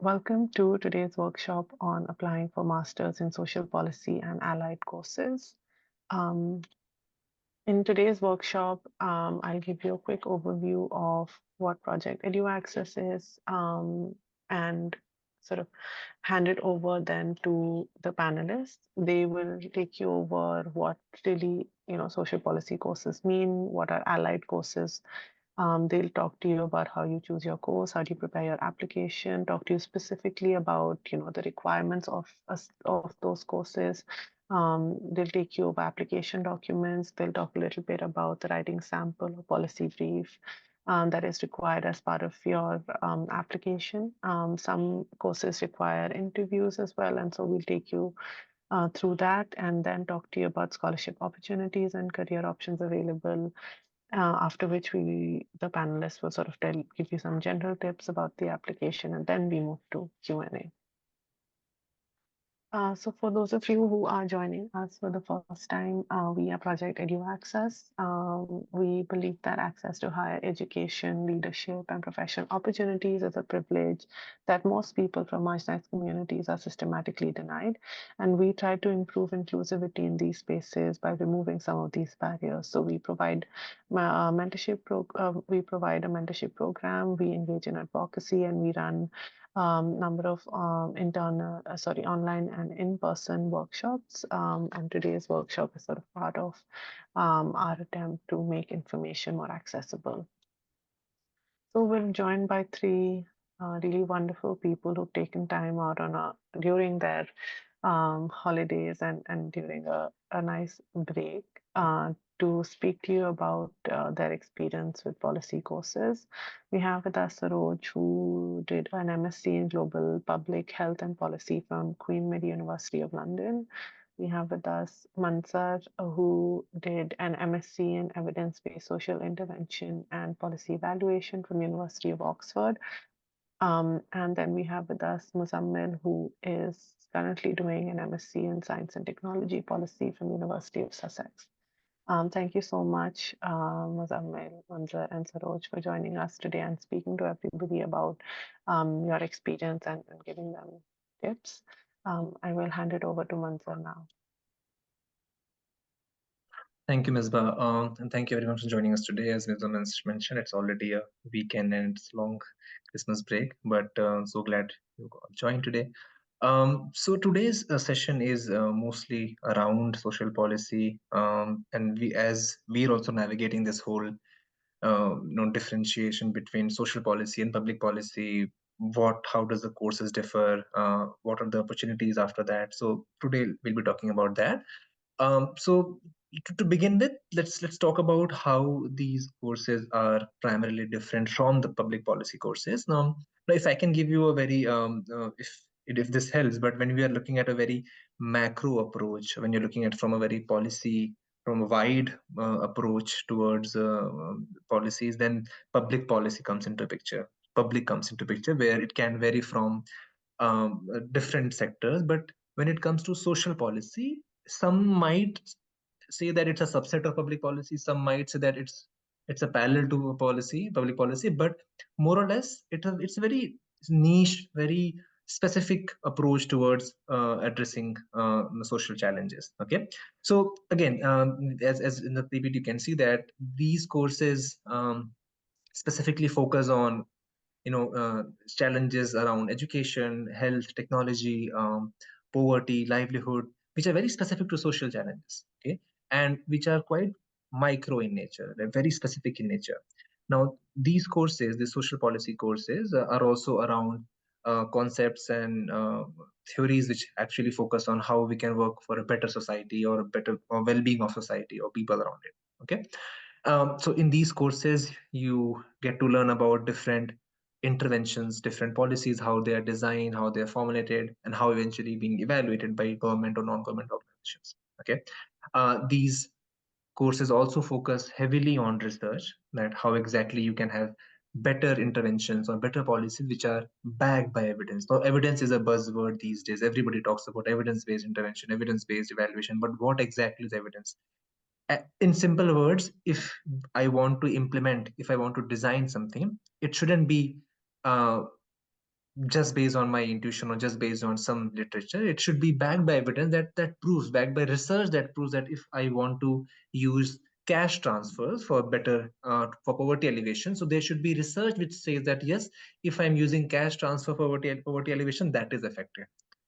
Welcome to today's workshop on applying for Masters in Social Policy and Allied Courses. Um, in today's workshop, I'll give you a quick overview of what Project EduAccess is and sort of hand it over then to the panelists. They will take you over what really, social policy courses mean, what are allied courses. They'll talk to you about how you choose your course, how do you prepare your application, talk to you specifically about, the requirements of those courses. They'll take you over application documents. They'll talk a little bit about the writing sample or policy brief that is required as part of your application. Some courses require interviews as well, and so we'll take you through that and then talk to you about scholarship opportunities and career options available. After which the panelists will sort of give you some general tips about the application, and then we move to Q&A. So for those of you who are joining us for the first time, we are Project EduAccess. We believe that access to higher education, leadership, and professional opportunities is a privilege that most people from marginalized communities are systematically denied. And we try to improve inclusivity in these spaces by removing some of these barriers. So we provide mentorship. We provide a mentorship program. We engage in advocacy, and we run number of online and in-person workshops. And today's workshop is sort of part of our attempt to make information more accessible. So we're joined by three really wonderful people who've taken time out during their holidays and during a nice break to speak to you about their experience with policy courses. We have with us Saroj, who did an MSc in Global Public Health and Policy from Queen Mary University of London. We have with us Manzer, who did an MSc in Evidence-Based Social Intervention and Policy Evaluation from University of Oxford. And then we have with us Muzamil, who is currently doing an MSc in Science and Technology Policy from University of Sussex. Thank you so much, Muzamil, Manzer, and Saroj, for joining us today and speaking to everybody about your experience and giving them tips. I will hand it over to Manzer now. Thank you, Misbah, and thank you everyone for joining us today. As Muzamil mentioned, it's already a weekend and it's long Christmas break, but so glad you joined today. So today's session is mostly around social policy, and as we're also navigating this whole differentiation between social policy and public policy. How does the courses differ? What are the opportunities after that? So today we'll be talking about that. So to begin with, let's talk about how these courses are primarily different from the public policy courses. Now if I can give you a very if this helps, but when we are looking at a very macro approach, when you're looking at from a very policy, from a wide approach towards policies, then public policy comes into picture. Public comes into picture, where it can vary from different sectors. But when it comes to social policy, some might say that it's a subset of public policy. Some might say that it's a parallel to a public policy. But more or less, it's a very niche, very specific approach towards addressing the social challenges. Okay, so again, as in the PPT, you can see that these courses specifically focus on challenges around education, health, technology, poverty, livelihood, which are very specific to social challenges, okay, and which are quite micro in nature. They're very specific in nature. Now, these courses, the social policy courses, are also around concepts and theories which actually focus on how we can work for a better society or a better well-being of society or people around it. Okay, so in these courses, you get to learn about different interventions, different policies, how they are designed, how they are formulated, and how eventually being evaluated by government or non-government organizations. Okay, these courses also focus heavily on research, that how exactly you can have better interventions or better policies which are backed by evidence. Now, evidence is a buzzword these days. Everybody talks about evidence-based intervention, evidence-based evaluation, but what exactly is evidence? In simple words, if I want to implement, if I want to design something, it shouldn't be just based on my intuition or just based on some literature. It should be backed by evidence that proves, backed by research that proves that if I want to use cash transfers for better for poverty alleviation, so there should be research which says that yes, if I'm using cash transfer for poverty alleviation, that is effective.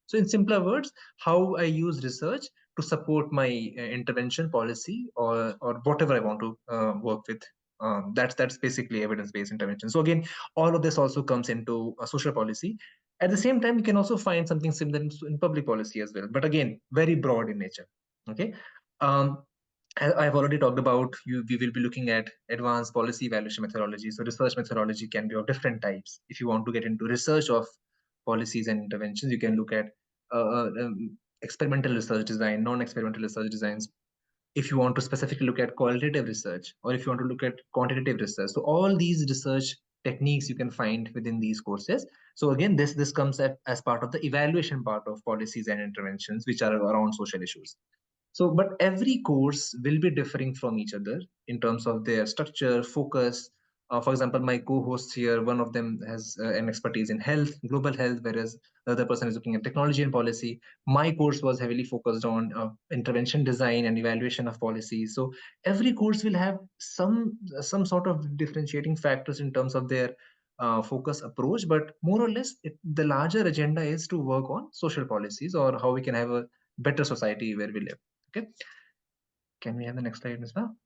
So in simpler words, how I use research to support my intervention policy or whatever I want to work with. That's basically evidence-based intervention. So again, all of this also comes into social policy. At the same time, you can also find something similar in public policy as well, but again, very broad in nature. Okay. Um, I've already talked about you. We will be looking at advanced policy evaluation methodology. So research methodology can be of different types. If you want to get into research of policies and interventions, you can look at experimental research design, non-experimental research designs. If you want to specifically look at qualitative research, or if you want to look at quantitative research, so all these research techniques you can find within these courses. So again, this comes as part of the evaluation part of policies and interventions which are around social issues. So, but every course will be differing from each other in terms of their structure, focus. For example, my co-hosts here, one of them has an expertise in health, global health, whereas the other person is looking at technology and policy. My course was heavily focused on intervention design and evaluation of policies. So every course will have some sort of differentiating factors in terms of their focus approach, but more or less, the larger agenda is to work on social policies or how we can have a better society where we live. Okay, can we have the next slide as well?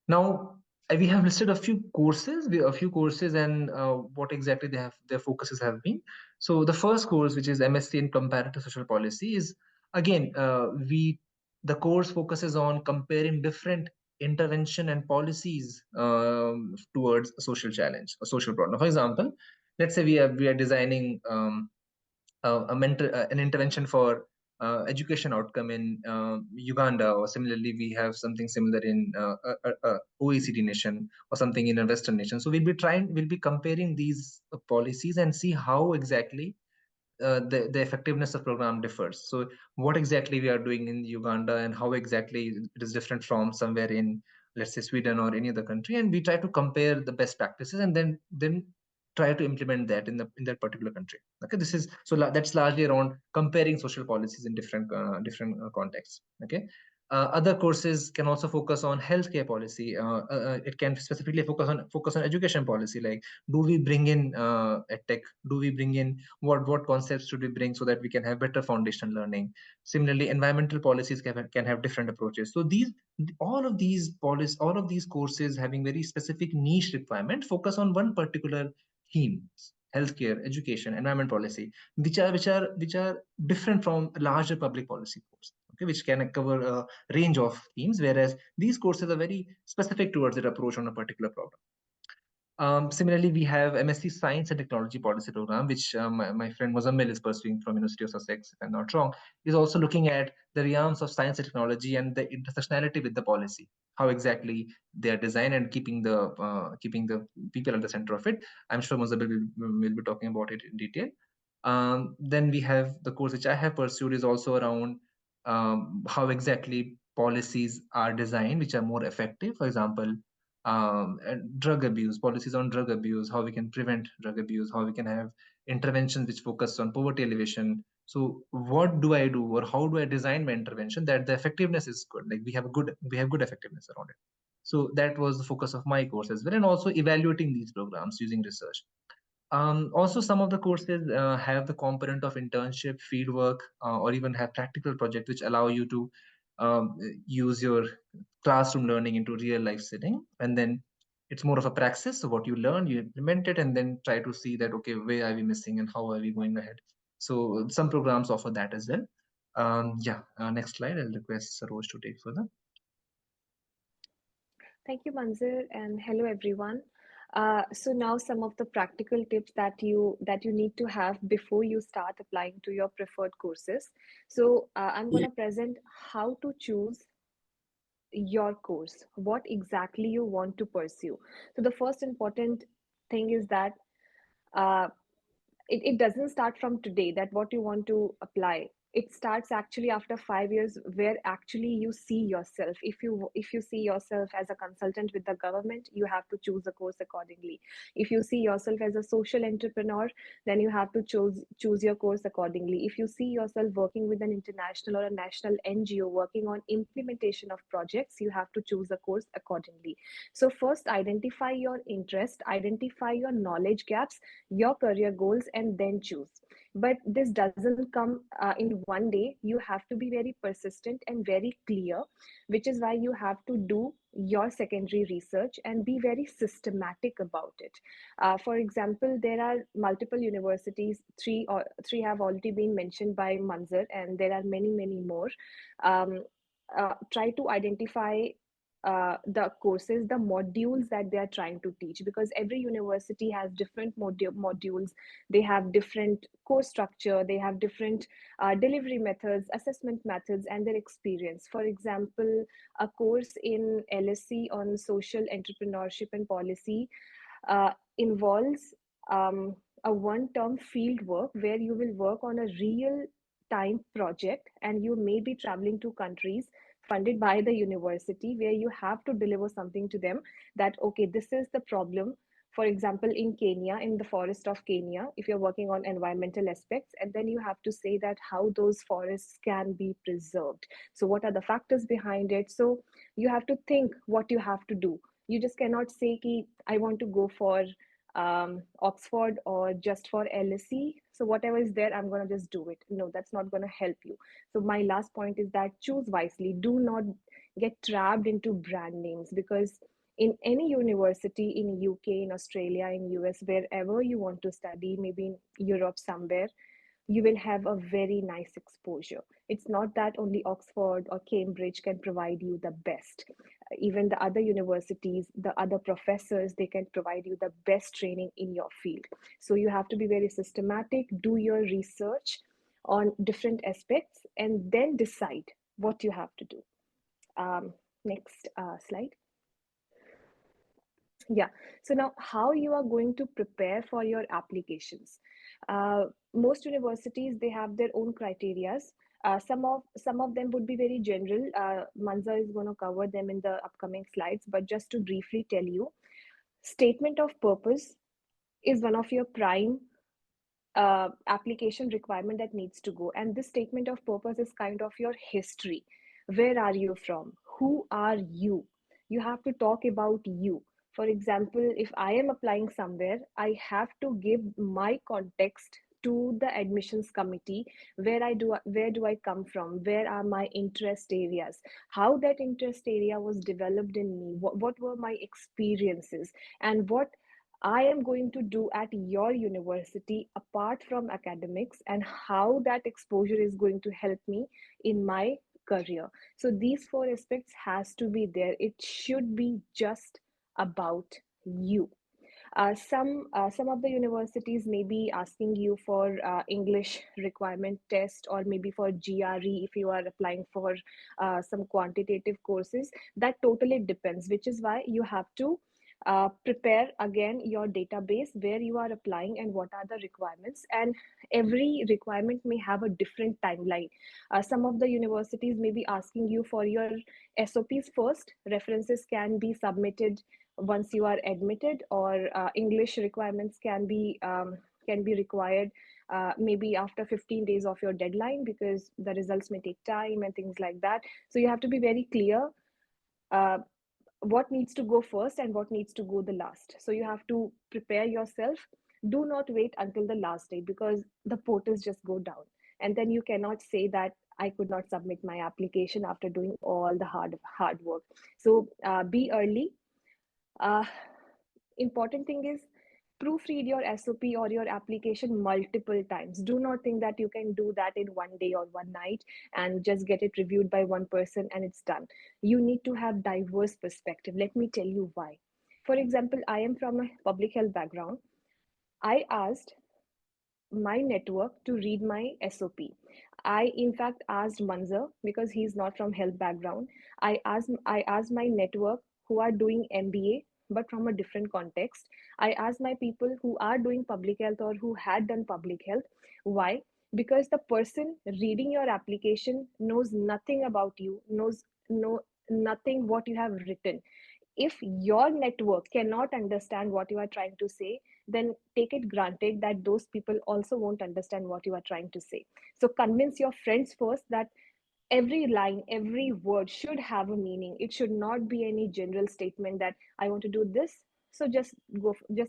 Now, we have listed a few courses, and what exactly their focuses have been. So the first course, which is MSc in Comparative Social Policy, is again the course focuses on comparing different intervention and policies towards a social challenge, a social problem. For example, let's say we are designing an intervention for education outcome in Uganda, or similarly, we have something similar in OECD nation or something in a Western nation. So we'll be comparing these policies and see how exactly the effectiveness of program differs. So what exactly we are doing in Uganda and how exactly it is different from somewhere in, let's say, Sweden or any other country, and we try to compare the best practices and then try to implement that in that particular country. Okay, this is so that's largely around comparing social policies in different contexts. Okay. Other courses can also focus on healthcare policy. It can specifically focus on education policy, like do we bring in tech? Do we bring in what concepts should we bring so that we can have better foundational learning? Similarly, environmental policies can have different approaches. So all of these courses having very specific niche requirement focus on one particular theme: healthcare, education, environment policy, which are different from a larger public policy course. Okay, which can cover a range of themes, whereas these courses are very specific towards their approach on a particular problem. Similarly, we have MSc Science and Technology Policy Program, which my friend Muzamil is pursuing from University of Sussex, if I'm not wrong, is also looking at the realms of science and technology and the intersectionality with the policy, how exactly they are designed, and keeping the people at the center of it. I'm sure Muzamil will be talking about it in detail. Then we have the course which I have pursued is also around how exactly policies are designed, which are more effective. For example, drug abuse, policies on drug abuse, how we can prevent drug abuse, how we can have interventions which focus on poverty elevation. So what do I do, or how do I design my intervention that the effectiveness is good? Like we have good effectiveness around it. So that was the focus of my course as well, and also evaluating these programs using research. Also, some of the courses have the component of internship, fieldwork, or even have practical projects which allow you to use your classroom learning into real life setting. And then it's more of a praxis. So what you learn, you implement it, and then try to see that, okay, where are we missing and how are we going ahead? So some programs offer that as well. Yeah, next slide. I'll request Saroj to take further. Thank you, Manzer, and hello everyone. So now some of the practical tips that you need to have before you start applying to your preferred courses. So I'm going to present how to choose your course, what exactly you want to pursue. So the first important thing is that uh, it doesn't start from today that what you want to apply. it starts actually after 5 years, where actually you see yourself. If you see yourself as a consultant with the government, you have to choose a course accordingly. If you see yourself as a social entrepreneur, then you have to choose your course accordingly. If you see yourself working with an international or a national NGO working on implementation of projects, you have to choose a course accordingly. So first identify your interest, identify your knowledge gaps, your career goals, and then choose. But this doesn't come in one day. You have to be very persistent and very clear, which is why you have to do your secondary research and be very systematic about it. For example, there are multiple universities. Three have already been mentioned by Manzer, and there are many, many more. Try to identify the courses, the modules that they are trying to teach, because every university has different modules. They have different course structure, they have different delivery methods, assessment methods, and their experience. For example, a course in LSC on social entrepreneurship and policy involves a one-term field work where you will work on a real time project, and you may be traveling to countries funded by the university, where you have to deliver something to them, that okay, this is the problem. For example, in Kenya, in the forest of Kenya, if you're working on environmental aspects, and then you have to say that how those forests can be preserved. So what are the factors behind it? So you have to think what you have to do. You just cannot say ki I want to go for Oxford or just for LSE. So whatever is there, I'm going to just do it. No, that's not going to help you. So my last point is that choose wisely. Do not get trapped into brand names, because in any university in UK, in Australia, in US, wherever you want to study, maybe in Europe somewhere, you will have a very nice exposure. It's not that only Oxford or Cambridge can provide you the best. Even the other universities, the other professors, they can provide you the best training in your field. So you have to be very systematic, do your research on different aspects, and then decide what you have to do. Next slide. Yeah. So now, how you are going to prepare for your applications? Most universities, they have their own criterias. Some of them would be very general. Manza is going to cover them in the upcoming slides, but just to briefly tell you, statement of purpose is one of your prime application requirement that needs to go. And this statement of purpose is kind of your history. Where are you from? Who are you? You have to talk about you. For example, if I am applying somewhere, I have to give my context to the admissions committee. Where do I come from? Where are my interest areas? How that interest area was developed in me? What were my experiences? And what I am going to do at your university apart from academics, and how that exposure is going to help me in my career. So these four aspects has to be there. It should be just about you. Some of the universities may be asking you for English requirement test, or maybe for GRE if you are applying for some quantitative courses. That totally depends, which is why you have to prepare again your database where you are applying and what are the requirements. And every requirement may have a different timeline. Some of the universities may be asking you for your SOPs first. References can be submitted once you are admitted, or English requirements can be required maybe after 15 days of your deadline, because the results may take time and things like that. So you have to be very clear uh, what needs to go first and what needs to go the last. So you have to prepare yourself. Do not wait until the last day, because the portals just go down, and then you cannot say that I could not submit my application after doing all the hard work. So be early. uh, Important thing is, proofread your SOP or your application multiple times. Do not think that you can do that in one day or one night and just get it reviewed by one person and it's done. You need to have diverse perspective. Let me tell you why. For example, I am from a public health background. I asked my network to read my SOP. I in fact asked Manzer, because he's not from health background. I asked my network who are doing MBA but from a different context. I asked my people who are doing public health or who had done public health. Why? because the person reading your application knows nothing about you, knows no nothing what you have written. If your network cannot understand what you are trying to say, then take it granted that those people also won't understand what you are trying to say. So convince your friends first that every line, every word should have a meaning. It should not be any general statement that I want to do this, so just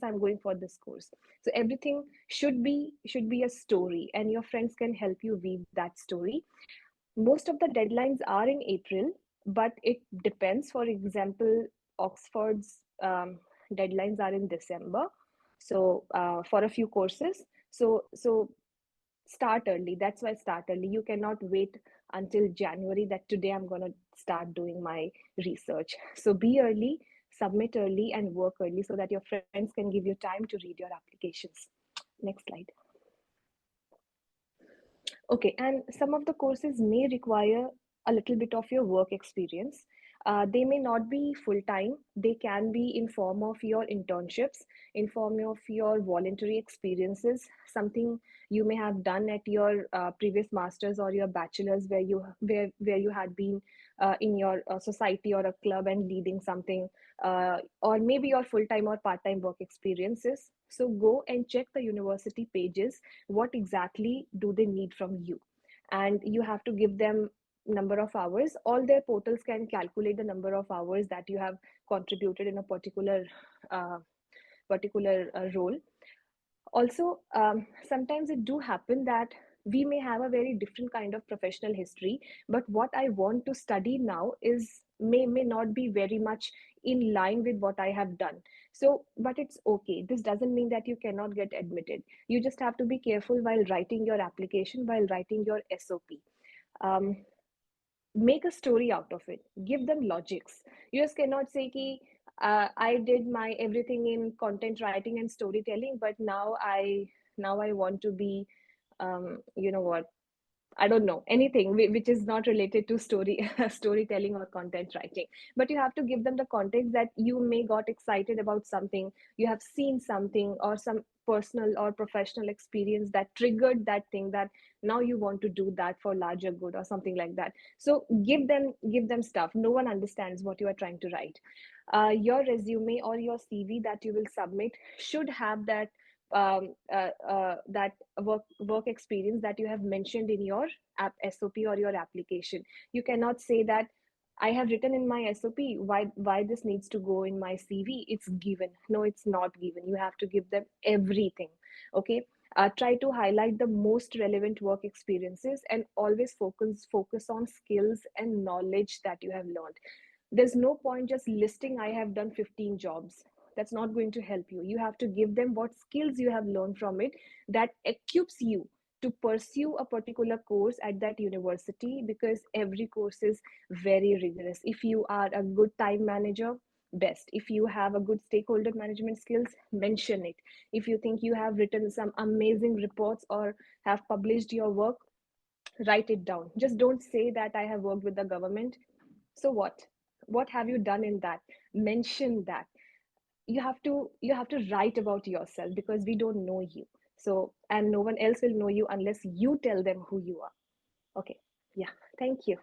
I'm going for this course. So everything should be a story, and your friends can help you weave that story. Most of the deadlines are in April, but it depends. For example, Oxford's deadlines are in December. So for a few courses, so start early. That's why start early. You cannot wait until January that today I'm going to start doing my research. So be early, submit early, and work early so that your friends can give you time to read your applications. Next slide. Okay, and some of the courses may require a little bit of your work experience. They may not be full time. They can be in form of your internships, in form of your voluntary experiences, something you may have done at your previous masters or your bachelors, where you had been in your society or a club and leading something, or maybe your full time or part time work experiences. So go and check the university pages. What exactly do they need from you? And you have to give them number of hours. All their portals can calculate the number of hours that you have contributed in a uh, particular role. Also, sometimes it do happen that we may have a very different kind of professional history, but what I want to study now is may not be very much in line with what I have done. So but it's okay. This doesn't mean that you cannot get admitted. You just have to be careful while writing your application, while writing your SOP. um, Make a story out of it. Give them logics. You just cannot say ki, I did my everything in content writing and storytelling, but now I want to be you know what, I don't know, anything which is not related to storytelling or content writing. But you have to give them the context that you may got excited about something, you have seen something, or some personal or professional experience that triggered that thing, that now you want to do that for larger good or something like that. So give them stuff. No one understands what you are trying to write. Your resume or your CV that you will submit should have that work experience that you have mentioned in your SOP or your application. You cannot say that I have written in my SOP, why this needs to go in my CV. It's given. No, it's not given. You have to give them everything. Okay. Try to highlight the most relevant work experiences, and always focus on skills and knowledge that you have learned. There's no point just listing I have done 15 jobs. That's not going to help you. You have to give them what skills you have learned from it, that equips you to pursue a particular course at that university, because every course is very rigorous. If you are a good time manager, best. If you have a good stakeholder management skills, mention it. If you think you have written some amazing reports or have published your work, write it down. Just don't say that I have worked with the government. So what have you done in that? Mention that. You have to write about yourself, because we don't know you. So, and no one else will know you unless you tell them who you are. Okay. Yeah. Thank you.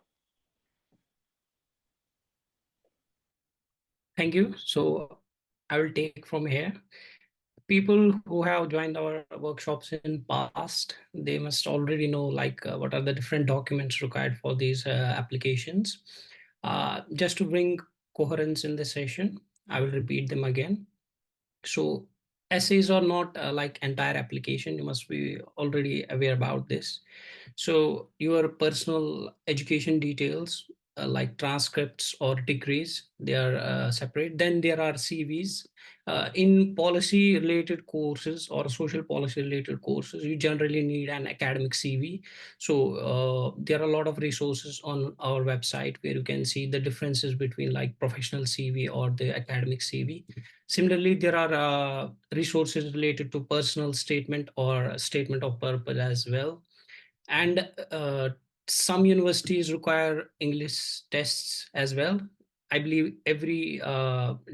Thank you. So I will take from here. People who have joined our workshops in past, they must already know like what are the different documents required for these applications. Just to bring coherence in the session, I will repeat them again. So essays are not like entire application. You must be already aware about this. So your personal education details, like transcripts or degrees, they are separate. Then there are CVs. In policy related courses or social policy related courses, you generally need an academic CV. So there are a lot of resources on our website where you can see the differences between like professional CV or the academic CV. Similarly, there are resources related to personal statement or statement of purpose as well. And some universities require English tests as well. I believe every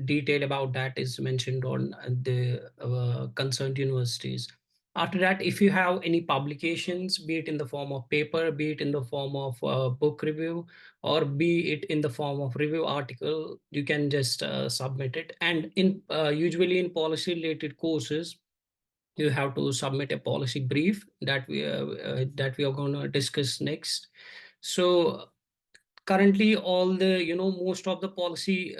detail about that is mentioned on the concerned universities After that, if you have any publications, be it in the form of paper, be it in the form of book review, or be it in the form of review article, you can just submit it. And in usually in policy related courses, you have to submit a policy brief that we are going to discuss next. So currently all the, most of the policy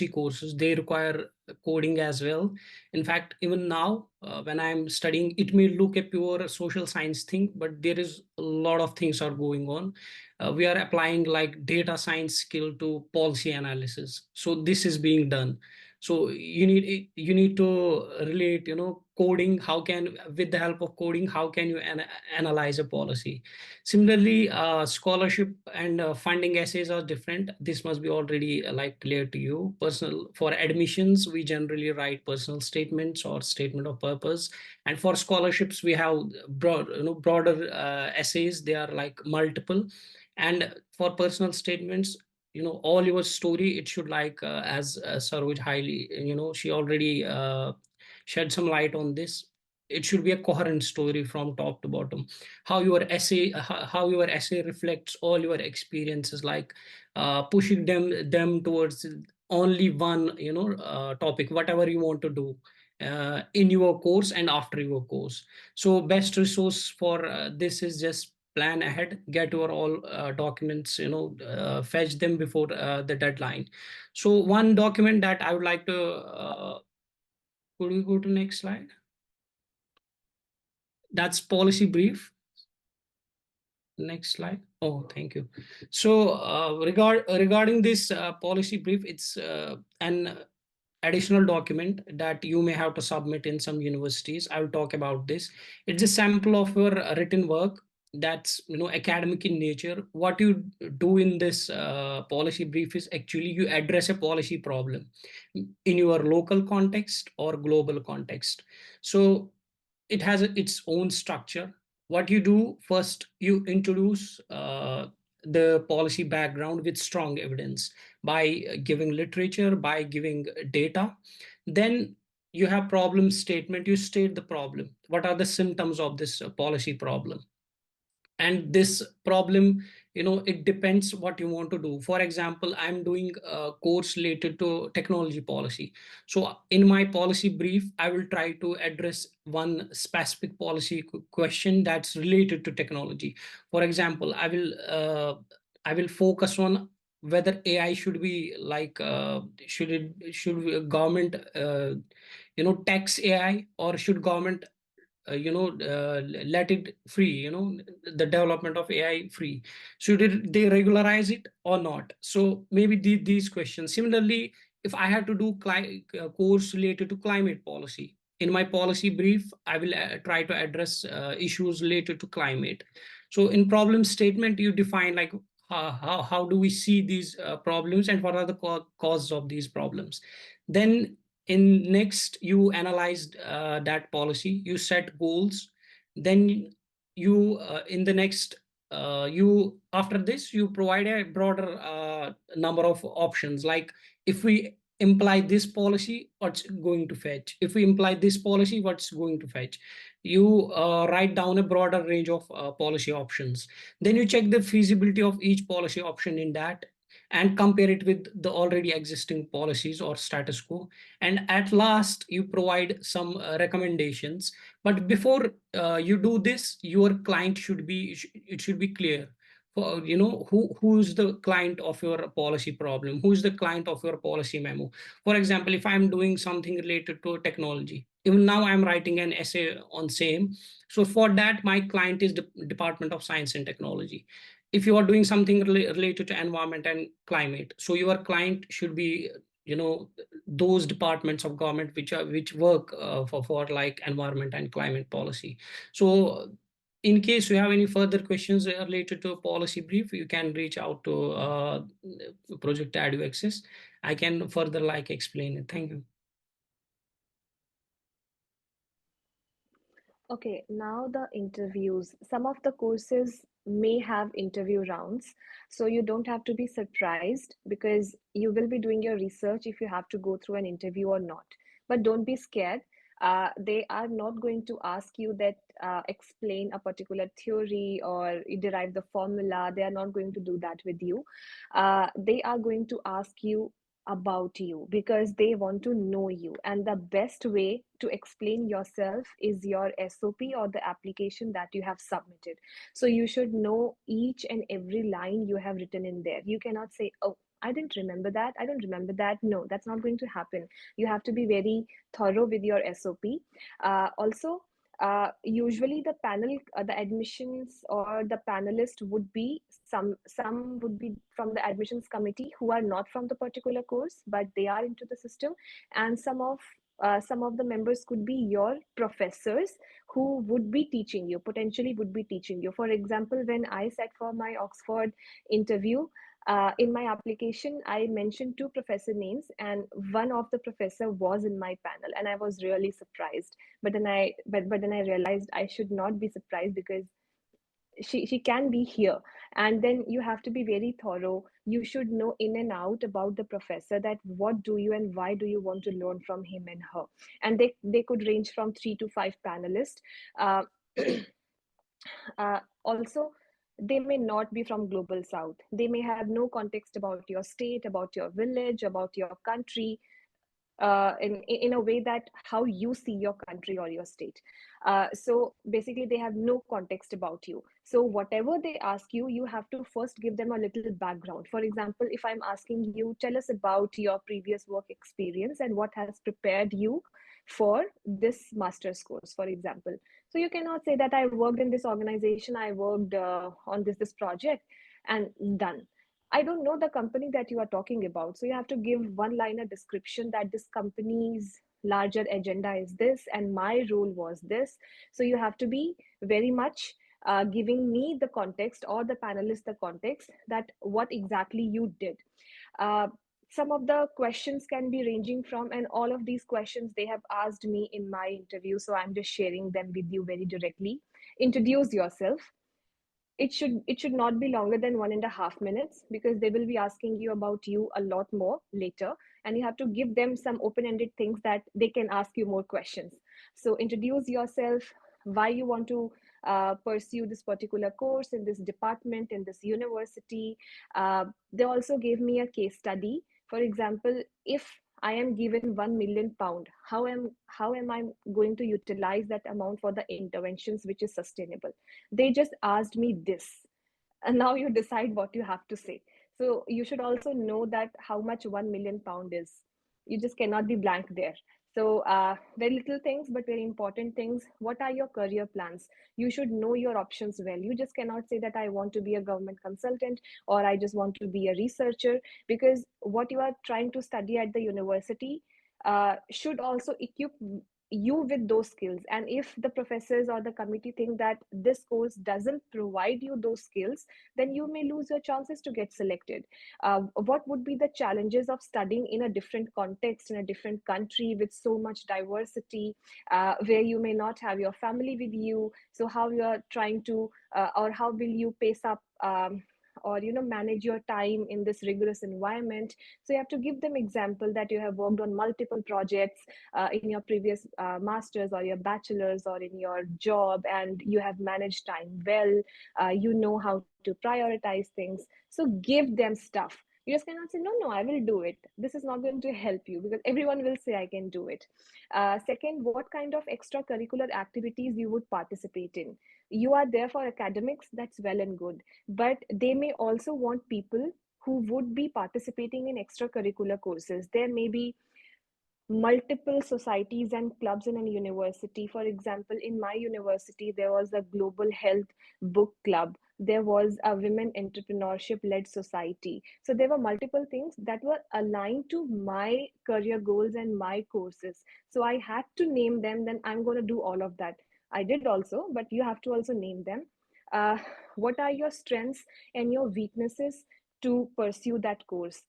courses, they require coding as well. In fact, even now, when I'm studying, it may look a pure social science thing, but there is a lot of things are going on. We are applying like data science skill to policy analysis, so this is being done. So you need to relate, coding. How can, with the help of coding, how can you analyze a policy? Similarly, scholarship and funding essays are different. This must be already like clear to you. Personal, for admissions, we generally write personal statements or statement of purpose, and for scholarships, we have broader essays. They are like multiple, and for personal statements, all your story, it should like as Saroj highly, she already shed some light on this. It should be a coherent story from top to bottom. How your essay reflects all your experiences, like pushing them towards only one, topic, whatever you want to do in your course and after your course. So best resource for this is just plan ahead, get your all documents, fetch them before the deadline. So one document that I would like to could we go to next slide? That's policy brief. Next slide. Oh, thank you. So regarding this policy brief, it's an additional document that you may have to submit in some universities. I will talk about this. It's a sample of your written work that's, academic in nature. What you do in this policy brief is actually you address a policy problem in your local context or global context. So it has its own structure. What you do first, you introduce the policy background with strong evidence by giving literature, by giving data. Then you have problem statement. You state the problem. What are the symptoms of this policy problem? And this problem, it depends what you want to do. For example, I'm doing a course related to technology policy. So in my policy brief, I will try to address one specific policy question that's related to technology. For example, I will focus on whether AI should be like should government tax AI, or should government let it free, the development of AI free? Should they regularize it or not? So maybe these questions. Similarly, if I had to do course related to climate policy, in my policy brief, I will try to address issues related to climate. So in problem statement, you define like how do we see these problems, and what are the causes of these problems. Then in next, you analyzed that policy, you set goals. Then you in the next you after this, you provide a broader number of options, like if we imply this policy, what's going to fetch? If we imply this policy, what's going to fetch? You write down a broader range of policy options. Then you check the feasibility of each policy option in that, and compare it with the already existing policies or status quo. And at last, you provide some recommendations. But before you do this, your client should be, it should be clear for, who's the client of your policy problem, who's the client of your policy memo. For example, if I'm doing something related to technology, even now I'm writing an essay on same. So for that, my client is the Department of Science and Technology. If you are doing something related to environment and climate, so your client should be, those departments of government which work for like environment and climate policy. So in case you have any further questions related to a policy brief, you can reach out to project EduAccess. I can further like explain it. Thank you. Okay, now the interviews. Some of the courses may have interview rounds, so you don't have to be surprised because you will be doing your research if you have to go through an interview or not. But don't be scared. They are not going to ask you that explain a particular theory or derive the formula. They are not going to do that with you. They are going to ask you about you because they want to know you, and the best way to explain yourself is your SOP or the application that you have submitted. So you should know each and every line you have written in there. You cannot say, oh, I didn't remember that, I don't remember that. No, that's not going to happen. You have to be very thorough with your SOP. Also, usually the panel, the admissions or the panelist would be some would be from the admissions committee who are not from the particular course, but they are into the system, and some of the members could be your professors who would be teaching you, potentially would be teaching you. For example, when I sat for my Oxford interview, in my application, I mentioned two professor names, and one of the professor was in my panel, and I was really surprised. But then I realized I should not be surprised because she can be here. And then you have to be very thorough. You should know in and out about the professor, that what do you and why do you want to learn from him and her. And they could range from 3 to 5 panelists. uh, Also, they may not be from global south. They may have no context about your state, about your village, about your country, in a way that how you see your country or your state. So basically, they have no context about you. So whatever they ask you, you have to first give them a little background. For example, if I'm asking you, tell us about your previous work experience and what has prepared you for this master's course, for example. So you cannot say that I worked in this organization, I worked on this project, and done. I don't know the company that you are talking about. So you have to give one liner description that this company's larger agenda is this and my role was this. So you have to be very much giving me the context or the panelists the context that what exactly you did. Uh, some of the questions can be ranging from, and all of these questions they have asked me in my interview. So I'm just sharing them with you very directly. Introduce yourself. It should not be longer than 1.5 minutes because they will be asking you about you a lot more later, and you have to give them some open-ended things that they can ask you more questions. So introduce yourself, why you want to pursue this particular course in this department in this university. They also gave me a case study. For example, if I am given £1 million, how am I going to utilize that amount for the interventions which is sustainable? They just asked me this, and now you decide what you have to say. So you should also know that how much £1 million is. You just cannot be blank there. So very little things but very important things. What are your career plans? You should know your options well. You just cannot say that I want to be a government consultant or I just want to be a researcher, because what you are trying to study at the university should also equip you with those skills. And if the professors or the committee think that this course doesn't provide you those skills, then you may lose your chances to get selected. What would be the challenges of studying in a different context, in a different country with so much diversity, where you may not have your family with you? So how you are trying to or how will you pace up or manage your time in this rigorous environment? So you have to give them example that you have worked on multiple projects in your previous masters or your bachelors or in your job, and you have managed time well. You know how to prioritize things. So give them stuff. You just cannot say, no, I will do it. This is not going to help you because everyone will say I can do it. Second, what kind of extracurricular activities you would participate in? You are there for academics, that's well and good, but they may also want people who would be participating in extracurricular courses. There may be multiple societies and clubs in a university. For example, in my university, there was a global health book club. There was a women entrepreneurship led society. So there were multiple things that were aligned to my career goals and my courses. So I had to name them, then I'm going to do all of that. I did also, but you have to also name them. What are your strengths and your weaknesses to pursue that course?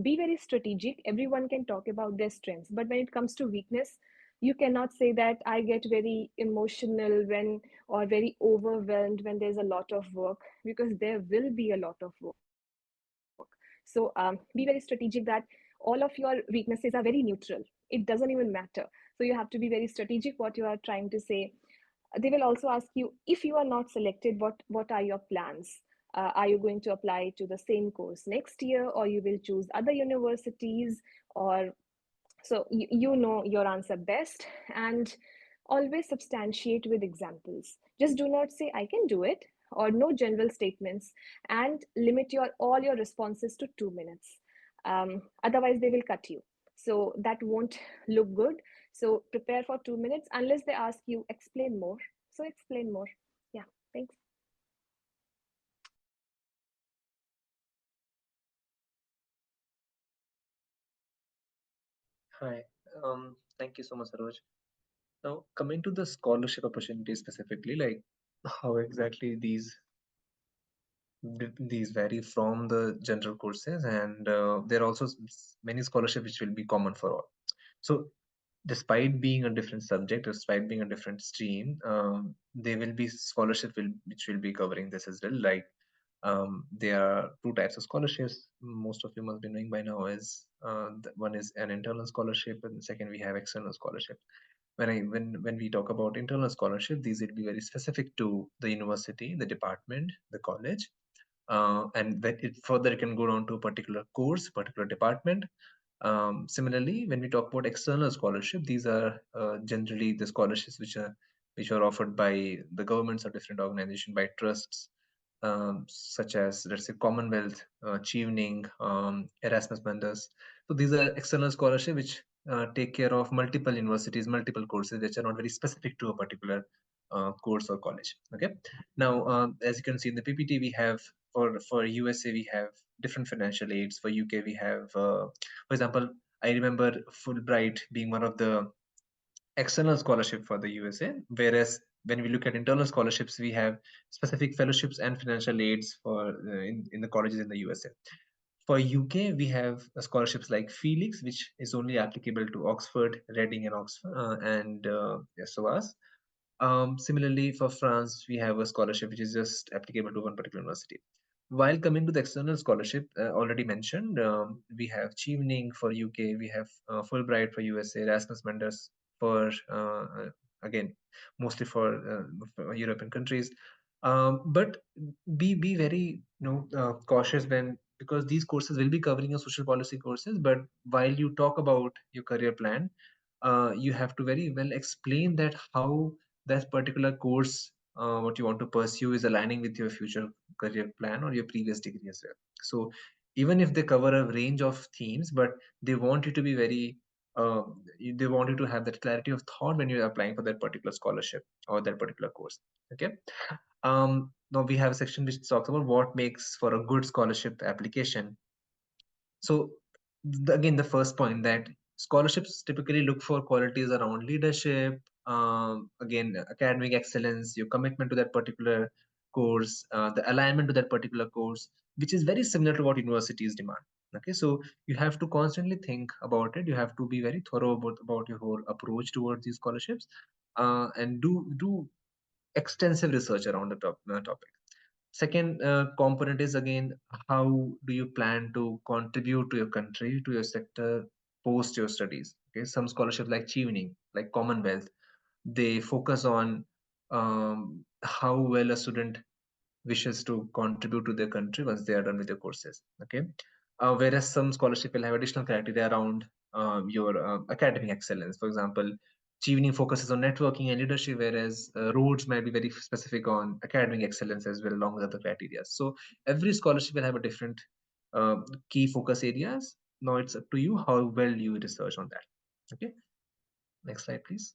Be very strategic. Everyone can talk about their strengths, but when it comes to weakness, you cannot say that I get very emotional when or very overwhelmed when there's a lot of work, because there will be a lot of work. So be very strategic that all of your weaknesses are very neutral. It doesn't even matter. So you have to be very strategic what you are trying to say. They will also ask you, if you are not selected, what are your plans? Are you going to apply to the same course next year, or you will choose other universities? Or so you know your answer best, and always substantiate with examples. Just do not say I can do it, or no general statements, and limit your all your responses to 2 minutes. Otherwise they will cut you, so that won't look good. So prepare for 2 minutes, unless they ask you explain more. So explain more. Yeah, thanks. Hi. Thank you so much, Saroj. Now, coming to the scholarship opportunities specifically, like how exactly these vary from the general courses, and there are also many scholarships which will be common for all. So, despite being a different subject, despite being a different stream, there will be scholarship which will be covering this as well. Like there are two types of scholarships. Most of you must be knowing by now is one is an internal scholarship, and second we have external scholarship. When we talk about internal scholarship, these will be very specific to the university, the department, the college, and that it further it can go down to a particular course, particular department. Similarly, when we talk about external scholarship, these are generally the scholarships which are offered by the governments or different organizations, by trusts, such as, let's say, Commonwealth, Chevening, Erasmus Mundus. So these are external scholarship which take care of multiple universities, multiple courses, which are not very specific to a particular course or college. Okay. Now, as you can see in the PPT, we have for USA we have different financial aids. For UK we have, for example, I remember Fulbright being one of the external scholarship for the USA, whereas when we look at internal scholarships, we have specific fellowships and financial aids for in the colleges in the USA. For UK, we have scholarships like Felix, which is only applicable to Oxford, Reading, and Oxford, and SOAS. Similarly, for France, we have a scholarship which is just applicable to one particular university. While coming to the external scholarship, already mentioned, we have Chevening for UK, we have Fulbright for USA, Erasmus Mundus for again mostly for European countries. But be very cautious when, because these courses will be covering your social policy courses. But while you talk about your career plan, you have to very well explain that how that particular course, what you want to pursue, is aligning with your future career plan or your previous degree as well. So even if they cover a range of themes, but they want you to be very they want you to have that clarity of thought when you're applying for that particular scholarship or that particular course. Okay. Now we have a section which talks about what makes for a good scholarship application. So again, the first point, that scholarships typically look for qualities around leadership, again, academic excellence, your commitment to that particular course, the alignment to that particular course, which is very similar to what universities demand. Okay, so you have to constantly think about it. You have to be very thorough about your whole approach towards these scholarships, and do extensive research around the topic. Second component is, again, how do you plan to contribute to your country, to your sector, post your studies. Okay, some scholarships like Chevening, like Commonwealth, they focus on how well a student wishes to contribute to their country once they are done with their courses. Okay, whereas some scholarship will have additional criteria around your academic excellence. For example, Chevening focuses on networking and leadership, whereas Rhodes might be very specific on academic excellence as well, along with other criteria. So every scholarship will have a different uh, key focus areas. Now it's up to you how well you research on that. Okay, next slide, please.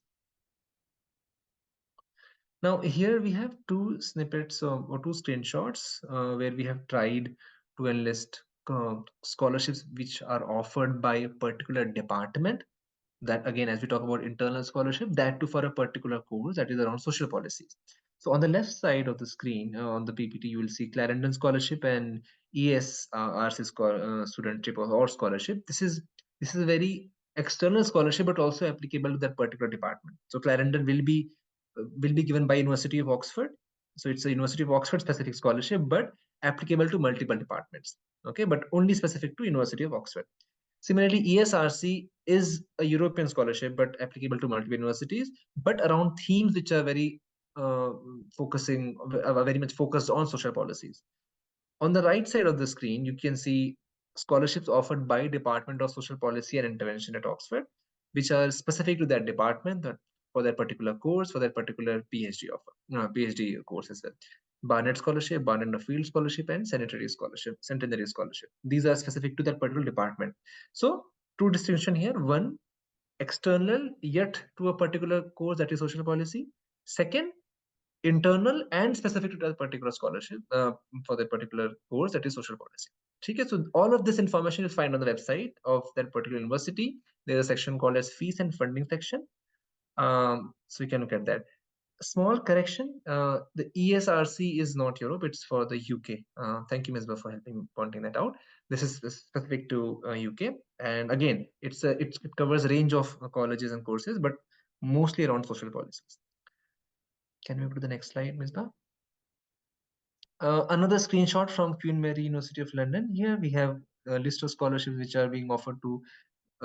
Now here we have two snippets or two screenshots where we have tried to enlist scholarships which are offered by a particular department. That, again, as we talk about internal scholarship, that too for a particular course that is around social policies. So on the left side of the screen, on the PPT, you will see Clarendon Scholarship and ESRC studentship or scholarship. This is a very external scholarship, but also applicable to that particular department. So Clarendon will be given by University of Oxford. So it's a University of Oxford specific scholarship, but applicable to multiple departments. Okay, but only specific to University of Oxford. Similarly, ESRC is a European scholarship, but applicable to multiple universities, but around themes which are very very much focused on social policies. On the right side of the screen, you can see scholarships offered by Department of Social Policy and Intervention at Oxford, which are specific to that department, that for that particular course, for that particular PhD offer, PhD course as well. Barnett Scholarship, Barnett Field Scholarship, and Centenary Scholarship. These are specific to that particular department. So, two distinction here: one, external yet to a particular course, that is social policy. Second, internal and specific to that particular scholarship for that particular course, that is social policy. Okay, so all of this information is find on the website of that particular university. There's a section called as fees and funding section. So you can look at that. A small correction, the ESRC is not Europe, it's for the UK. Thank you, Ms. for helping pointing that out. This is specific to UK, and again, it covers a range of colleges and courses, but mostly around social policies. Can we go to the next slide, Ms. Another screenshot from Queen Mary University of London. Here we have a list of scholarships which are being offered to,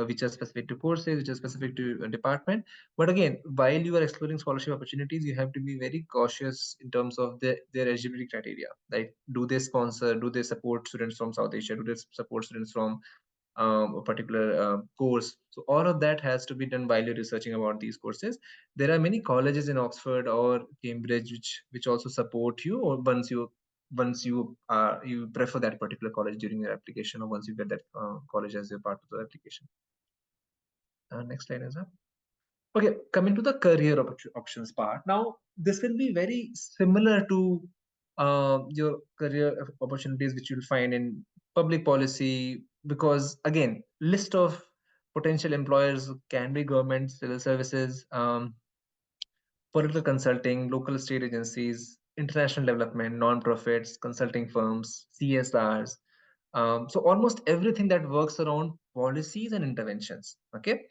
which are specific to courses, which are specific to a department. But again, while you are exploring scholarship opportunities, you have to be very cautious in terms of their eligibility criteria. Like, do they sponsor? Do they support students from South Asia? Do they support students from a particular course? So all of that has to be done while you're researching about these courses. There are many colleges in Oxford or Cambridge which also support you, or once you prefer that particular college during your application, or once you get that college as a part of the application. Next slide is up. Okay, coming to the career options part. Now, this will be very similar to your career opportunities which you'll find in public policy, because again, list of potential employers can be government, civil services, political consulting, local state agencies, international development, non-profits, consulting firms, CSRs. So almost everything that works around policies and interventions. Okay,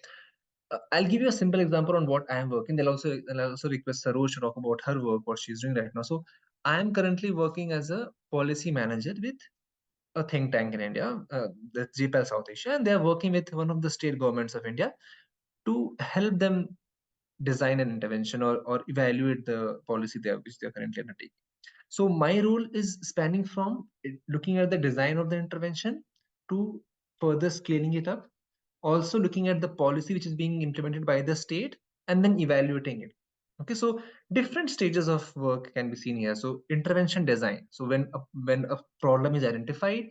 I'll give you a simple example on what I am working. I'll also request Saroj to talk about her work, what she's doing right now. So I am currently working as a policy manager with a think tank in India, the GPAL South Asia, and they are working with one of the state governments of India to help them design an intervention or evaluate the policy which they are currently undertaking. So my role is spanning from looking at the design of the intervention to further scaling it up, also looking at the policy which is being implemented by the state, and then evaluating it. Okay, so different stages of work can be seen here. So intervention design. So when a problem is identified,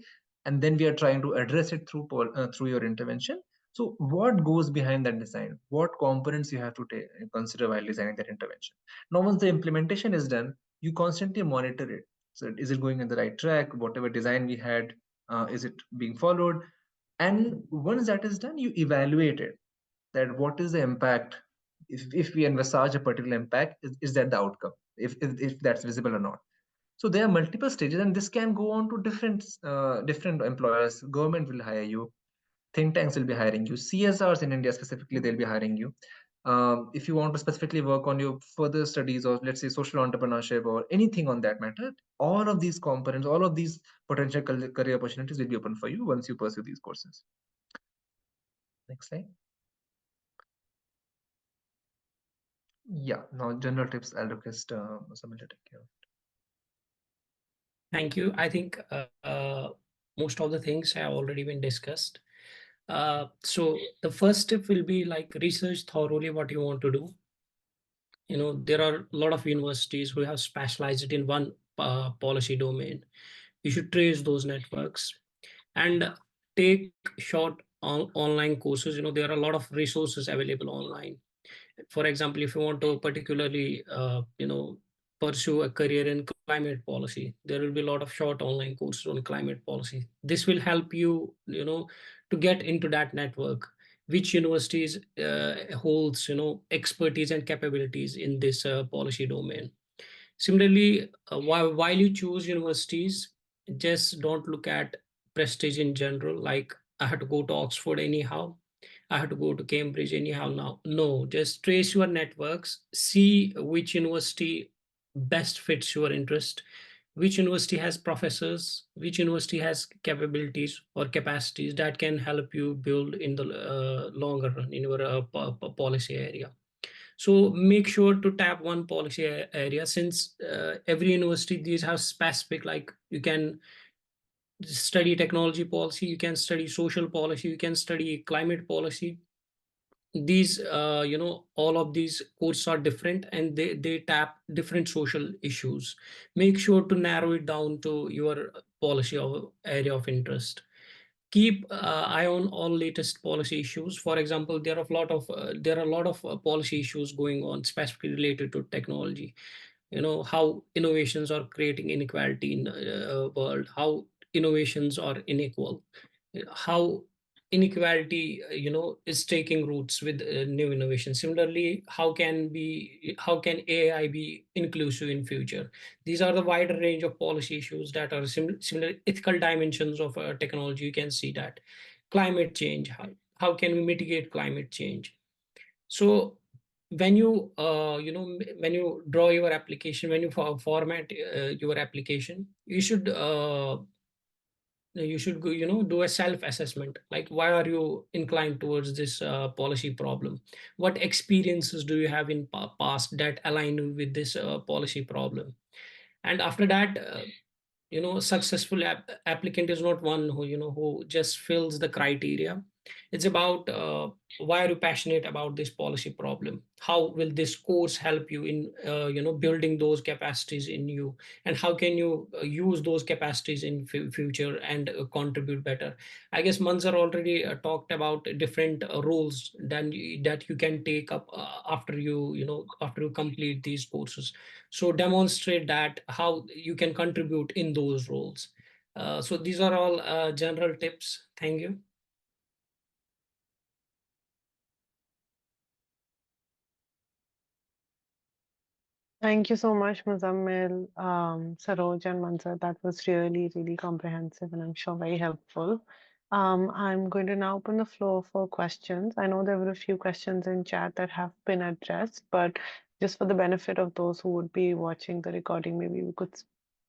and then we are trying to address it through your intervention. So what goes behind that design? What components you have to consider while designing that intervention? Now, once the implementation is done, you constantly monitor it. So is it going in the right track? Whatever design we had, is it being followed? And once that is done, you evaluate it, that what is the impact. If we envisage a particular impact, is that the outcome, if that's visible or not. So there are multiple stages, and this can go on to different employers. Government will hire you, think tanks will be hiring you, CSRs in India specifically, they'll be hiring you. If you want to specifically work on your further studies, or let's say social entrepreneurship or anything on that matter, all of these components, all of these potential career opportunities will be open for you once you pursue these courses. Next slide. Yeah, now general tips, I'll request Muzamil to take care of. Thank you. I think most of the things have already been discussed. So the first step will be like research thoroughly what you want to do. There are a lot of universities who have specialized in one policy domain. You should trace those networks and take short online courses. There are a lot of resources available online. For example, if you want to particularly pursue a career in climate policy, there will be a lot of short online courses on climate policy. This will help you to get into that network, which universities holds expertise and capabilities in this policy domain. Similarly, while you choose universities, just don't look at prestige in general, like I had to go to Oxford anyhow, I have to go to Cambridge anyhow now. No, just trace your networks, see which university best fits your interest, which university has professors, which university has capabilities or capacities that can help you build in the longer run in your policy area. So make sure to tap one policy area, since every university these have specific, like you can study technology policy, you can study social policy, you can study climate policy. These all of these courses are different, and they tap different social issues. Make sure to narrow it down to your policy or area of interest. Keep eye on all latest policy issues. For example, there are a lot of policy issues going on specifically related to technology. How innovations are creating inequality in the world, how innovations are unequal, how inequality is taking roots with new innovation. Similarly, how can AI be inclusive in future? These are the wider range of policy issues that are similar ethical dimensions of technology. You can see that climate change, how can we mitigate climate change? So when you when you draw your application, when you format your application, you should go, do a self assessment, like why are you inclined towards this policy problem, what experiences do you have in past that align with this policy problem. And after that, successful applicant is not one who who just fills the criteria. It's about why are you passionate about this policy problem, how will this course help you in building those capacities in you, and how can you use those capacities in future and contribute better. I guess Manzer already talked about different roles that you can take up after after you complete these courses. So demonstrate that how you can contribute in those roles. So these are all general tips. Thank you. Thank you so much, Muzamil, Saroj, and Manzer. That was really, really comprehensive and I'm sure very helpful. I'm going to now open the floor for questions. I know there were a few questions in chat that have been addressed, but just for the benefit of those who would be watching the recording,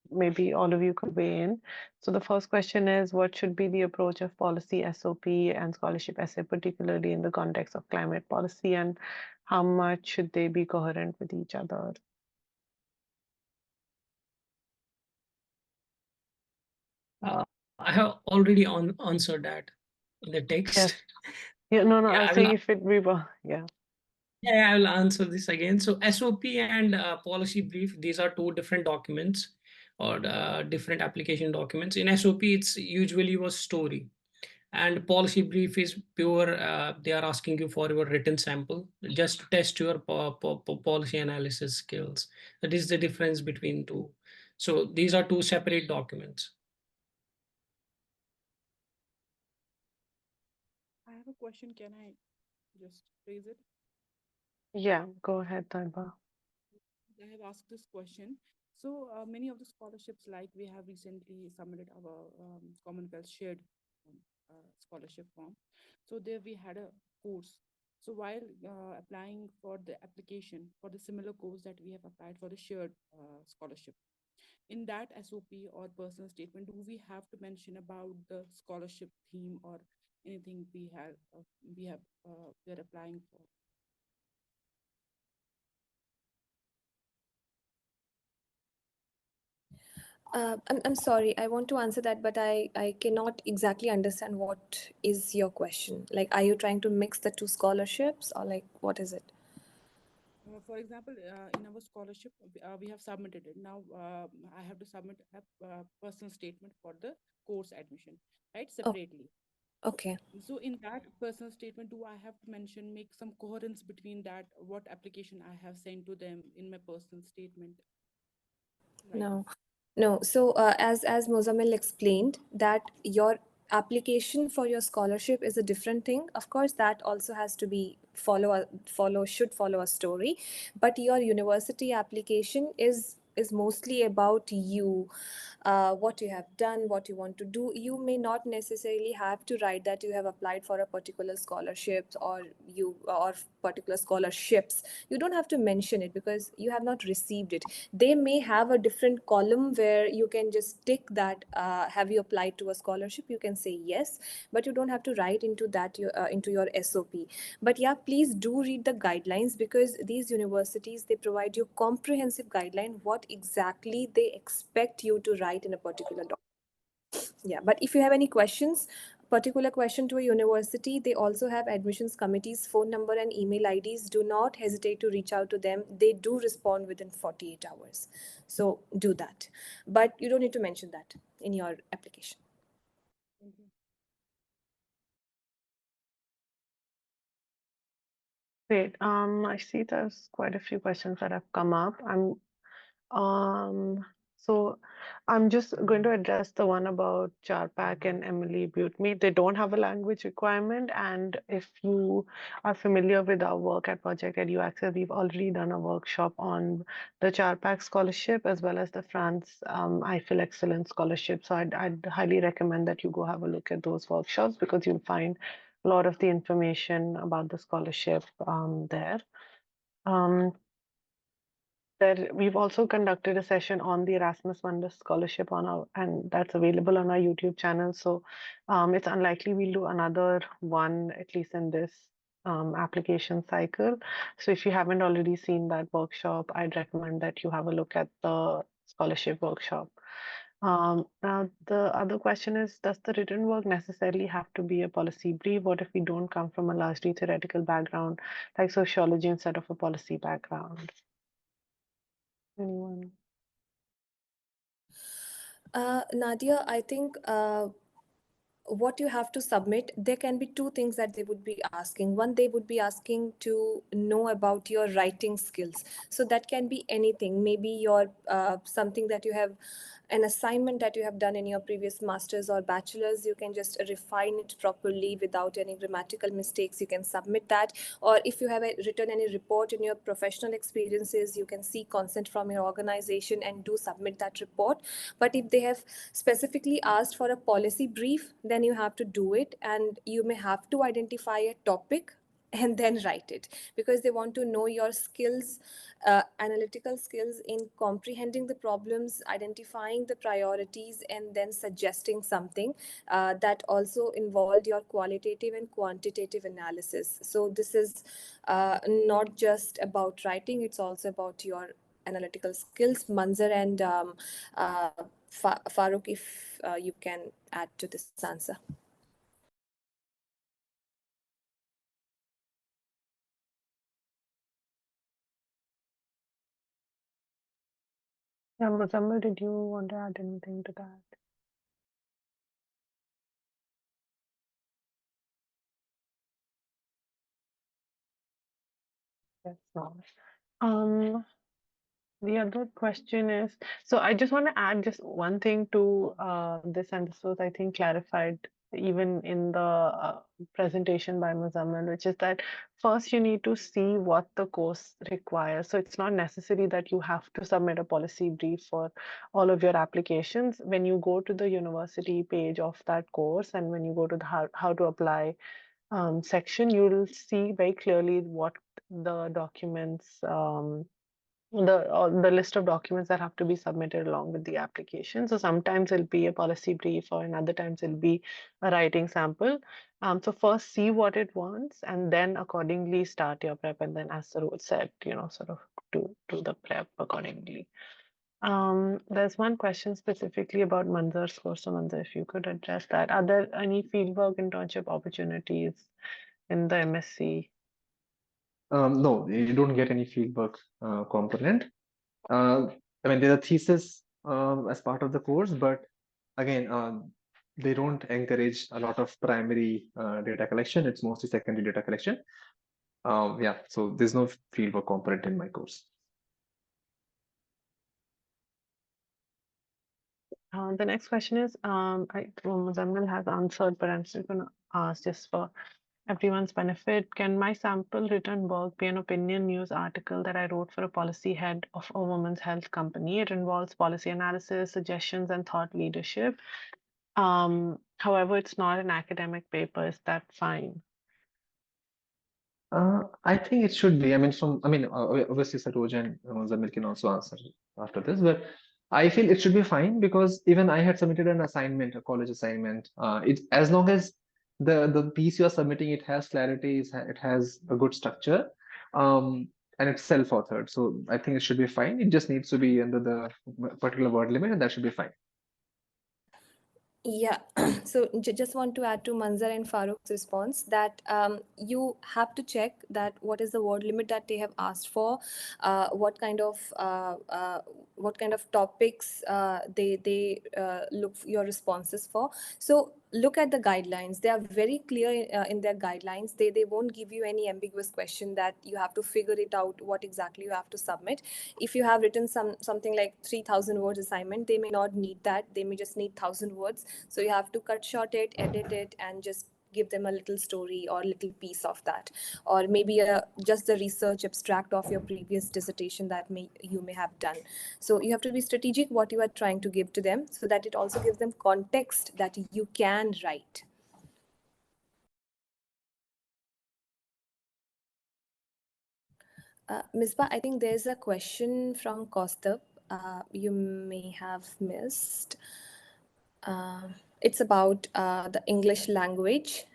maybe all of you could weigh in. So the first question is, what should be the approach of policy SOP and scholarship essay, particularly in the context of climate policy, and how much should they be coherent with each other? I have already answered that in the text. Yes. Yeah, no, I Yeah, was saying if it we were, yeah. I will answer this again. So SOP and policy brief, these are two different documents or different application documents. In SOP, it's usually was story, and policy brief is pure. They are asking you for your written sample just to test your policy analysis skills. That is the difference between two. So these are two separate documents. I have a question. Can I just raise it? Yeah, go ahead, Taiba. I have asked this question. So many of the scholarships, like we have recently submitted our Commonwealth shared um, scholarship form. So there we had a course. So while applying for the application for the similar course that we have applied for the shared scholarship, in that SOP or personal statement, do we have to mention about the scholarship theme or anything we are applying for? I'm sorry, I want to answer that, but I cannot exactly understand what is your question. Like, are you trying to mix the two scholarships, or like, what is it? For example, in our scholarship, we have submitted it. Now, I have to submit a personal statement for the course admission, right? Oh, Separately. okay. So in that personal statement, do I have to mention, make some coherence between that, what application I have sent to them in my personal statement, right? No, no. So, as Mozamil explained, that your application for your scholarship is a different thing. Of course, that also has to be should follow a story, but your university application is is mostly about you, what you have done, what you want to do. You may not necessarily have to write that you have applied for a particular scholarship or particular scholarships. You don't have to mention it because you have not received it. They may have a different column where you can just tick that, have you applied to a scholarship. You can say yes, but you don't have to write into that into your SOP. But yeah, please do read the guidelines, because these universities, they provide you comprehensive guideline what exactly they expect you to write in a particular document. Yeah, but if you have any questions, particular question to a university, they also have admissions committees phone number and email IDs. Do not hesitate to reach out to them. They do respond within 48 hours. So do that, but you don't need to mention that in your application. Thank you. Great. I see there's quite a few questions that have come up. Um, so I'm just going to address the one about Charpak and Emily Butme. They don't have a language requirement, and if you are familiar with our work at Project EduAccess, we've already done a workshop on the Charpak scholarship as well as the France Eiffel Excellence Scholarship. So I'd highly recommend that you go have a look at those workshops, because you'll find a lot of the information about the scholarship there. Um, we've also conducted a session on the Erasmus Mundus scholarship and that's available on our YouTube channel. So it's unlikely we'll do another one, at least in this application cycle. So if you haven't already seen that workshop, I'd recommend that you have a look at the scholarship workshop. Now, the other question is, does the written work necessarily have to be a policy brief? What if we don't come from a largely theoretical background, like sociology, instead of a policy background? Anyone? Nadia, I think what you have to submit, there can be two things that they would be asking. One, they would be asking to know about your writing skills. So that can be anything, maybe your something that you have, an assignment that you have done in your previous masters or bachelors. You can just refine it properly without any grammatical mistakes. You can submit that. Or if you have written any report in your professional experiences, you can seek consent from your organization and do submit that report. But if they have specifically asked for a policy brief, then you have to do it, and you may have to identify a topic and then write it, because they want to know your skills, analytical skills in comprehending the problems, identifying the priorities, and then suggesting something that also involved your qualitative and quantitative analysis. So this is not just about writing, it's also about your analytical skills. Manzer and Farooq, if you can add to this answer. Yeah, Muzamil, did you want to add anything to that? Yes, no. Um, the other question is, so I just want to add just one thing to this, and this was, I think, clarified even in the presentation by Muzamil, which is that first you need to see what the course requires. So it's not necessary that you have to submit a policy brief for all of your applications. When you go to the university page of that course, and when you go to the how to apply section, you'll see very clearly what the documents, the list of documents that have to be submitted along with the application. So sometimes it'll be a policy brief, or in other times it'll be a writing sample. So first see what it wants, and then accordingly start your prep. And then, as Saroj said, sort of do the prep accordingly. There's one question specifically about Manzer's course. So Manzer, if you could address that. Are there any fieldwork internship opportunities in the MSc? No, you don't get any fieldwork component. I mean, there's a thesis as part of the course, but again, they don't encourage a lot of primary data collection. It's mostly secondary data collection. Yeah, so there's no fieldwork component in my course. The next question is, Muzamil has answered, but I'm still going to ask just for everyone's benefit, can my sample written work be an opinion news article that I wrote for a policy head of a women's health company? It involves policy analysis, suggestions, and thought leadership. However, it's not an academic paper. Is that fine? I think it should be. I mean, obviously Saroj and Muzamil can also answer after this, but I feel it should be fine because even I had submitted an assignment, a college assignment. It as long as the piece you are submitting, it has clarity, it has a good structure, and it's self-authored. So I think it should be fine. It just needs to be under the particular word limit, and that should be fine. Yeah, so just want to add to Manzer and Farooq's response that you have to check that what is the word limit that they have asked for, what kind of topics they look your responses for. So look at the guidelines. They are very clear in their guidelines. They won't give you any ambiguous question that you have to figure it out what exactly you have to submit. If you have written something like 3,000 words assignment, they may not need that. They may just need 1,000 words. So you have to cut short it, edit it, and just give them a little story or little piece of that, or maybe just the research abstract of your previous dissertation that you may have done. So you have to be strategic what you are trying to give to them, so that it also gives them context that you can write. Misbah, I think there's a question from Kaustubh you may have missed. It's about the English language.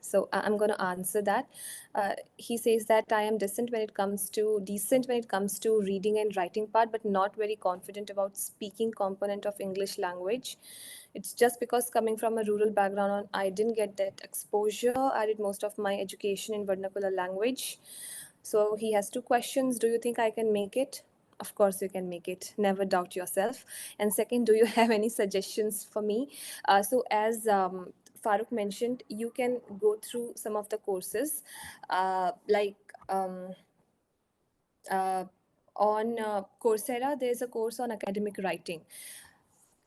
So I'm going to answer that. He says that I am decent when it comes to reading and writing part, but not very confident about speaking component of English language. It's just because coming from a rural background, I didn't get that exposure. I did most of my education in vernacular language. So he has two questions. Do you think I can make it? Of course you can make it. Never doubt yourself. And second, do you have any suggestions for me? So as Farooq mentioned, you can go through some of the courses like on Coursera, there's a course on academic writing.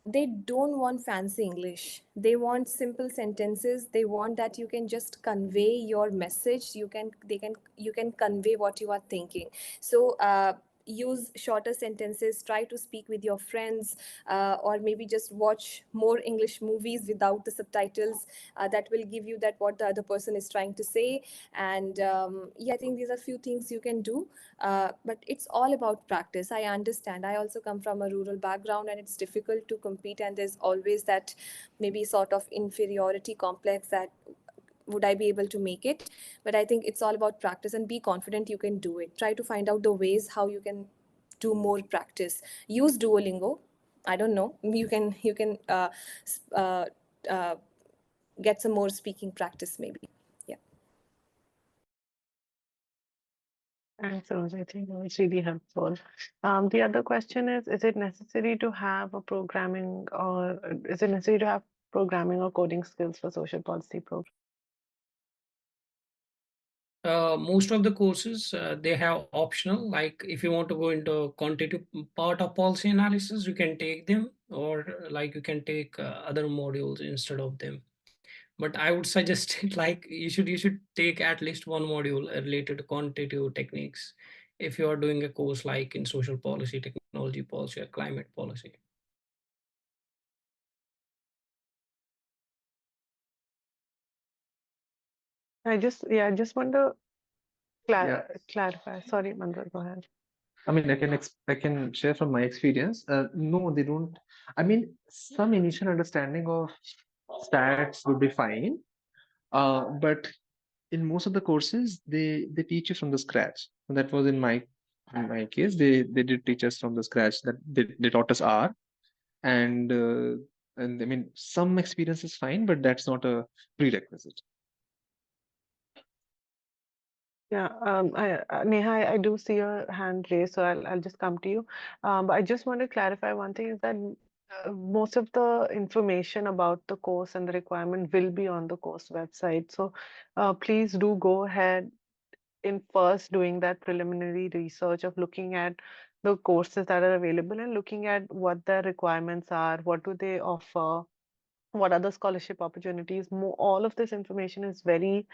They don't want fancy English. They want simple sentences. They want that you can just convey your message. You can convey what you are thinking. So use shorter sentences. Try to speak with your friends, or maybe just watch more English movies without the subtitles. That will give you that what the other person is trying to say. And yeah, I think these are few things you can do. But it's all about practice. I understand. I also come from a rural background, and it's difficult to compete. And there's always that maybe sort of inferiority complex that would I be able to make it? But I think it's all about practice, and be confident you can do it. Try to find out the ways how you can do more practice. Use Duolingo. I don't know. You can uh, uh, get some more speaking practice maybe. Yeah. Thanks, Rose. I think that was really helpful. The other question is it necessary to have a programming or is it necessary to have programming or coding skills for social policy programs? Most of the courses they have optional, like if you want to go into quantitative part of policy analysis, you can take them, or like you can take other modules instead of them. But I would suggest like you should take at least one module related to quantitative techniques if you are doing a course like in social policy, technology policy, or climate policy. I just want to Yeah. clarify. Sorry, Manzer, go ahead. I mean, I can share from my experience. No, they don't. I mean, some initial understanding of stats would be fine. But in most of the courses, they teach you from the scratch. And that was in my case. They did teach us from the scratch. That they taught us R, and and I mean, some experience is fine, but that's not a prerequisite. Yeah, Neha, I do see your hand raised, so I'll just come to you. But I just want to clarify one thing is that most of the information about the course and the requirement will be on the course website. So please do go ahead in first doing that preliminary research of looking at the courses that are available and looking at what the requirements are, what do they offer, what are the scholarship opportunities. All of this information is very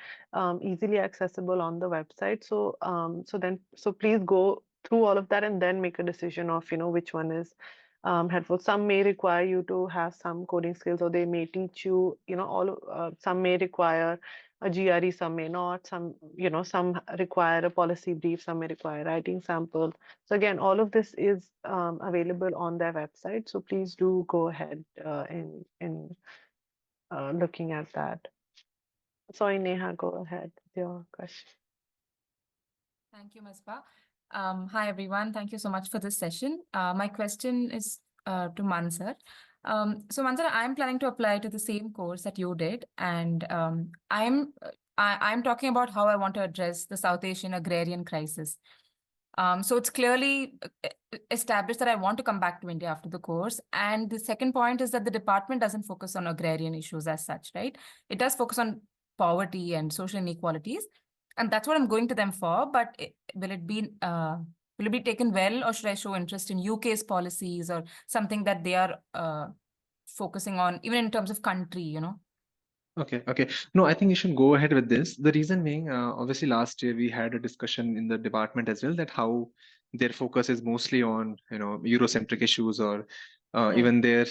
easily accessible on the website. So please go through all of that and then make a decision of which one is helpful. Some may require you to have some coding skills, or they may teach you, some may require a GRE, some may not. Some require a policy brief, some may require writing sample. So again, all of this is available on their website. So please do go ahead in looking at that. Sorry, Neha, go ahead with your question. Thank you, Misbah. Hi, everyone. Thank you so much for this session. My question is to Manzer. So, Manzer, I'm planning to apply to the same course that you did, and I'm talking about how I want to address the South Asian agrarian crisis. So it's clearly established that I want to come back to India after the course. And the second point is that the department doesn't focus on agrarian issues as such, right? It does focus on poverty and social inequalities. And that's what I'm going to them for. But will it be taken well, or should I show interest in UK's policies or something that they are focusing on, even in terms of country, Okay. No, I think you should go ahead with this. The reason being, obviously, last year we had a discussion in the department as well that how their focus is mostly on, Eurocentric issues, or even their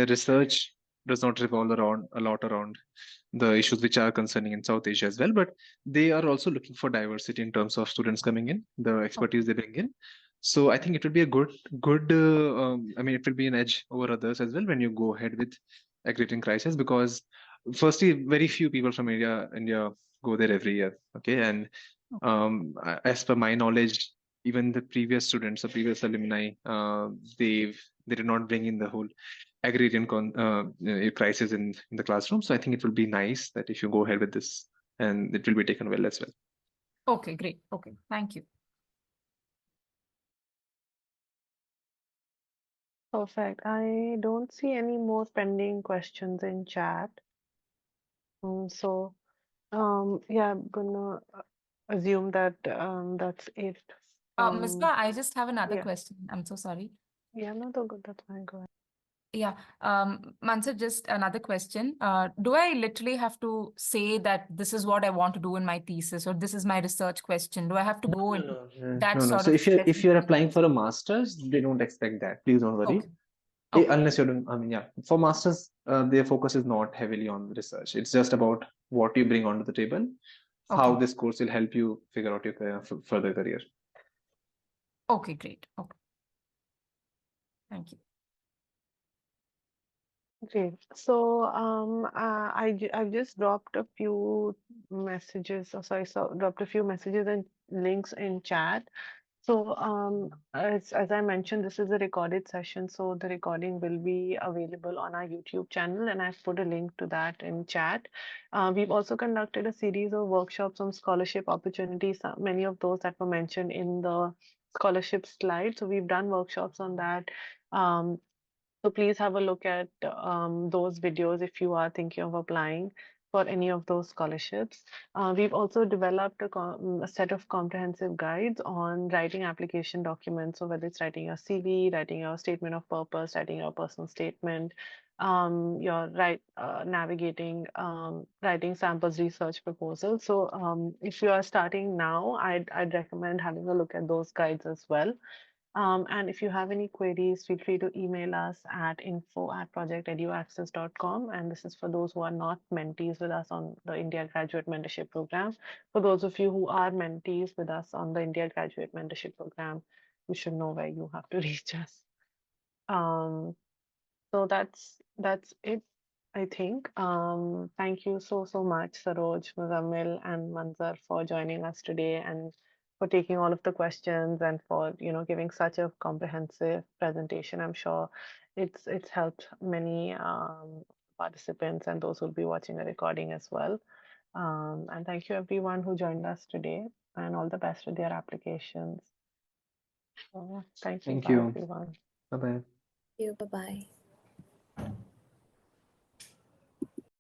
research does not revolve around a lot around the issues which are concerning in South Asia as well. But they are also looking for diversity in terms of students coming in, the expertise they bring in. So I think it would be a good. I mean, it will be an edge over others as well when you go ahead with agrarian crisis, because firstly, very few people from India go there every year. Okay, and as per my knowledge, even the previous students, the previous alumni, they did not bring in the whole agrarian crisis in the classroom. So I think it will be nice that if you go ahead with this, and it will be taken well as well. Okay, great. Okay, thank you. Perfect. I don't see any more pending questions in chat. Yeah, I'm gonna assume that that's it. Misbah, I just have another yeah. question. I'm so sorry. Yeah, no, that's fine. Go ahead. Yeah, Mansa, just another question. Do I literally have to say that this is what I want to do in my thesis, or this is my research question? Do I have to go into that No. sort So of if you're specification? applying for a master's, they don't expect that. Please don't worry. Okay. Unless you're doing, for masters, their focus is not heavily on research. It's just about what you bring onto the table, how this course will help you figure out your further career. Okay, great. Okay. Thank you. Okay, so I've just dropped a few messages. Dropped a few messages and links in chat. So as I mentioned, this is a recorded session, so the recording will be available on our YouTube channel, and I've put a link to that in chat. We've also conducted a series of workshops on scholarship opportunities, many of those that were mentioned in the scholarship slide. So we've done workshops on that. So please have a look at those videos if you are thinking of applying for any of those scholarships. We've also developed a set of comprehensive guides on writing application documents. So whether it's writing your CV, writing your statement of purpose, writing your personal statement, navigating, writing samples, research proposals. So if you are starting now, I'd recommend having a look at those guides as well. And if you have any queries, feel free to email us at info@projecteduaccess.com. And this is for those who are not mentees with us on the India Graduate Mentorship Program. For those of you who are mentees with us on the India Graduate Mentorship Program, you should know where you have to reach us. So that's it, I think. Thank you so much, Saroj, Muzamil, and Manzer, for joining us today and for taking all of the questions and for giving such a comprehensive presentation. I'm sure it's helped many participants and those who will be watching the recording as well. And thank you everyone who joined us today, and all the best with their applications. So, thank you. Thank Bye you. everyone. Bye bye. Thank you. Bye-bye.